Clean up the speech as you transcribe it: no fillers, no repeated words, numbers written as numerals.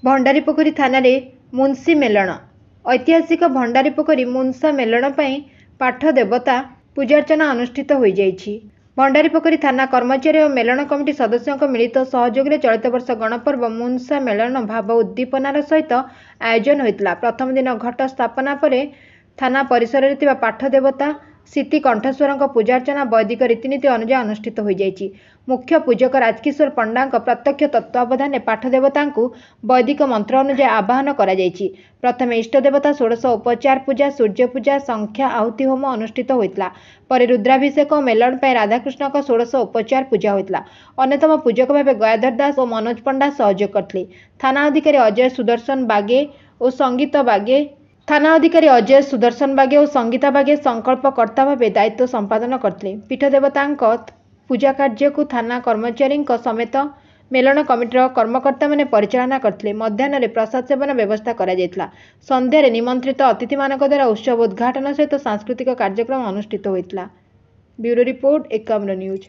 भंडारीपोखरी थाना रे मुंशी मेलन ऐतिहासिक भंडारीपोखरी मुंशा मेलन पर पाठ देवता पूजार्चना अनुष्ठित हो जाइछि। भंडारीपोखरी थाना कर्मचारी और मेलन कमिटी सदस्यों मिलित सहयोग में चलित वर्ष गणपर्व मुंशा मेलन भाव उद्दीपनार सहित आयोजन होता। प्रथम दिन घट स्थापना पर थाना परिसर में पाठ देवता सिद्धि कंठेश्वर पूजार्चना वैदिक रीतिनीति अनुसार अनुष्ठित हो जाइछि। मुख्य पूजक राजकिशोर पंडा प्रत्यक्ष तत्वावधान में पाठ देवता वैदिक मंत्र अनुसार आवाहन करा जाइछि। प्रथम इष्टदेवता षोडश उपचार पूजा सूर्य पूजा संख्या आहुति होम अनुष्ठित होता। पर रुद्राभिषेक और मेलन पर राधाकृष्ण षोडश उपचार पूजा होता। अन्यतम पूजक भाव गयाधर दास और मनोज पंडा सहयोग करते। थाना अधिकारी अजय सुदर्शन बागे और संगीता बागे और संगीता बागे संकल्पकर्ता भाव दायित्व संपादन करते। पीठदेवता पूजा कार्य को थाना कर्मचारी समेत मेलन कमिटर कर्मकर्ता मैंने परिचालना करते। मध्याह्न प्रसाद सेवन व्यवस्था करा जायतिला। संध्यारे निमंत्रित अतिथि मानक द्वारा उत्सव उद्घाटन सहित सांस्कृतिक कार्यक्रम अनुष्ठित होता। Bureau report Ekamra news.